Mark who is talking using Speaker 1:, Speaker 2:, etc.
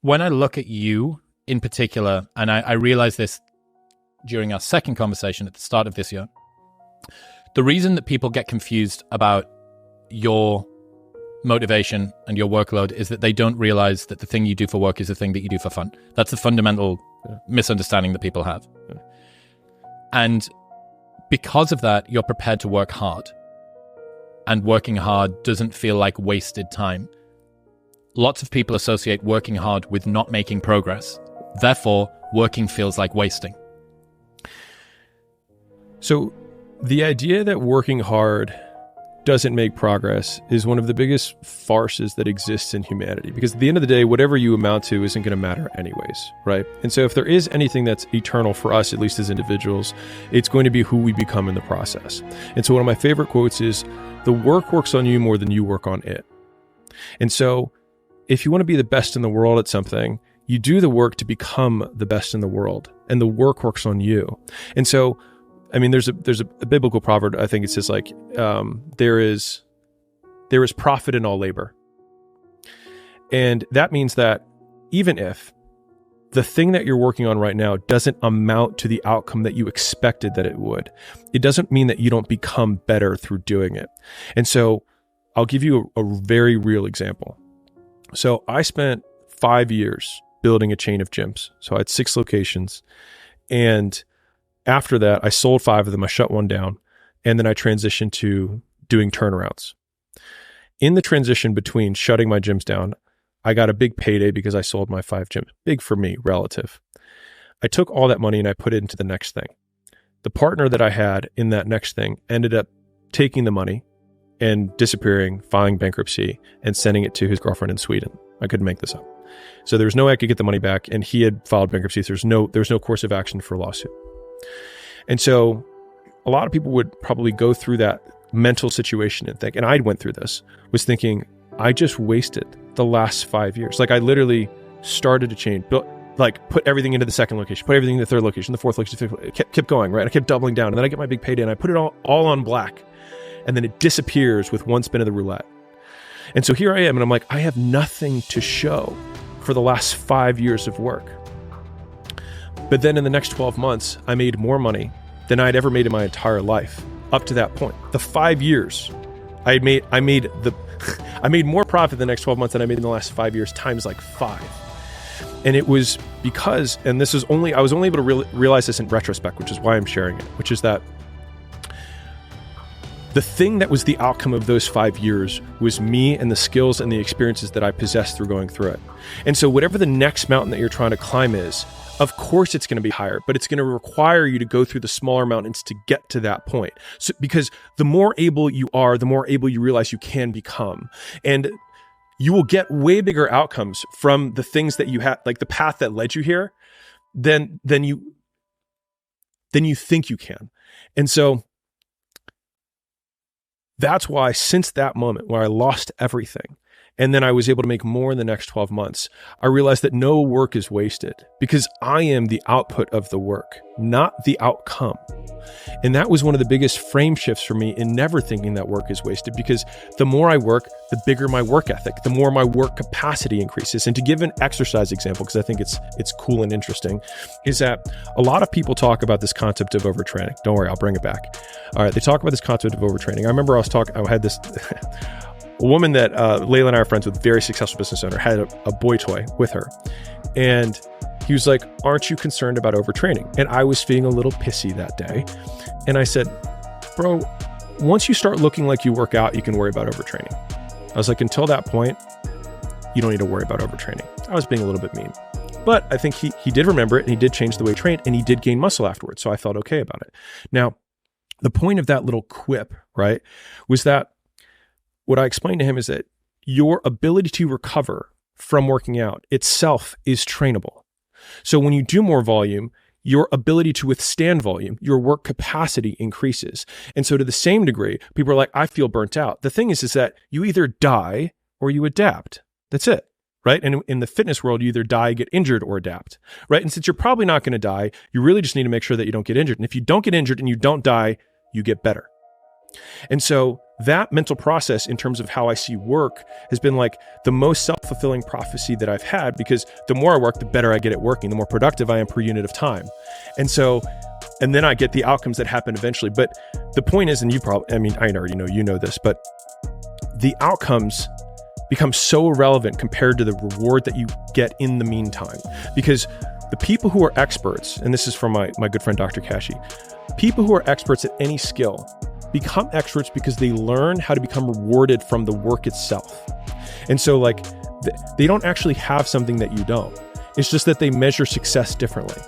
Speaker 1: when I look at you in particular, and I realized this during our second conversation at the start of this year, the reason that people get confused about your motivation and your workload is that they don't realize that the thing you do for work is the thing that you do for fun. That's the fundamental misunderstanding that people have. And because of that, you're prepared to work hard. And working hard doesn't feel like wasted time. Lots of people associate working hard with not making progress. Therefore, working feels like wasting.
Speaker 2: So the idea that working hard doesn't make progress is one of the biggest farces that exists in humanity, because at the end of the day, whatever you amount to isn't going to matter anyways, right? And so if there is anything that's eternal for us, at least as individuals, it's going to be who we become in the process. And so one of my favorite quotes is, the work works on you more than you work on it. And so if you want to be the best in the world at something, you do the work to become the best in the world, and the work works on you. And so I mean, there's a biblical proverb. I think it says like, there is profit in all labor. And that means that even if the thing that you're working on right now doesn't amount to the outcome that you expected that it would, it doesn't mean that you don't become better through doing it. And so I'll give you a very real example. So I spent 5 years building a chain of gyms. So I had 6 locations, and after that, I sold 5 of them. I shut one down, and then I transitioned to doing turnarounds. In the transition between shutting my gyms down, I got a big payday because I sold my 5 gyms. Big for me, relative. I took all that money and I put it into the next thing. The partner that I had in that next thing ended up taking the money and disappearing, filing bankruptcy, and sending it to his girlfriend in Sweden. I couldn't make this up. So there was no way I could get the money back, and he had filed bankruptcy. So there's no course of action for a lawsuit. And so a lot of people would probably go through that mental situation and think, and I went through this, was thinking, I just wasted the last 5 years. Like I literally started a chain, built, like put everything into the second location, put everything in the third location, the fourth location, the fifth, kept going, right? I kept doubling down, and then I get my big payday and I put it all on black, and then it disappears with one spin of the roulette. And so here I am, and I'm like, I have nothing to show for the last 5 years of work. But then in the next 12 months, I made more money than I'd ever made in my entire life up to that point. The 5 years, I made more profit the next 12 months than I made in the last 5 years, times like 5. And it was because, and I was only able to realize this in retrospect, which is why I'm sharing it, which is that the thing that was the outcome of those 5 years was me and the skills and the experiences that I possessed through going through it. And so whatever the next mountain that you're trying to climb is, of course it's going to be higher, but it's going to require you to go through the smaller mountains to get to that point. So, because the more able you are, the more able you realize you can become. And you will get way bigger outcomes from the things that you had, like the path that led you here, than you think you can. And so that's why, since that moment where I lost everything, and then I was able to make more in the next 12 months, I realized that no work is wasted, because I am the output of the work, not the outcome. And that was one of the biggest frame shifts for me in never thinking that work is wasted, because the more I work, the bigger my work ethic, the more my work capacity increases. And to give an exercise example, because I think it's cool and interesting, is that a lot of people talk about this concept of overtraining. Don't worry, I'll bring it back. All right, they talk about this concept of overtraining. I remember I had this... A woman that Layla and I are friends with, very successful business owner, had a boy toy with her. And he was like, aren't you concerned about overtraining? And I was feeling a little pissy that day. And I said, bro, once you start looking like you work out, you can worry about overtraining. I was like, until that point, you don't need to worry about overtraining. I was being a little bit mean. But I think he did remember it, and he did change the way he trained, and he did gain muscle afterwards. So I felt okay about it. Now, the point of that little quip, right, was that what I explained to him is that your ability to recover from working out itself is trainable. So when you do more volume, your ability to withstand volume, your work capacity increases. And so to the same degree, people are like, I feel burnt out. The thing is that you either die or you adapt. That's it, right? And in the fitness world, you either die, get injured, or adapt, right? And since you're probably not going to die, you really just need to make sure that you don't get injured. And if you don't get injured and you don't die, you get better. And so that mental process in terms of how I see work has been like the most self-fulfilling prophecy that I've had, because the more I work, the better I get at working, the more productive I am per unit of time. And then I get the outcomes that happen eventually. But the point is, and you probably, I mean, I already know, you know this, but the outcomes become so irrelevant compared to the reward that you get in the meantime. Because the people who are experts, and this is from my good friend, Dr. Kashi, people who are experts at any skill become experts because they learn how to become rewarded from the work itself. And so like, they don't actually have something that you don't. It's just that they measure success differently.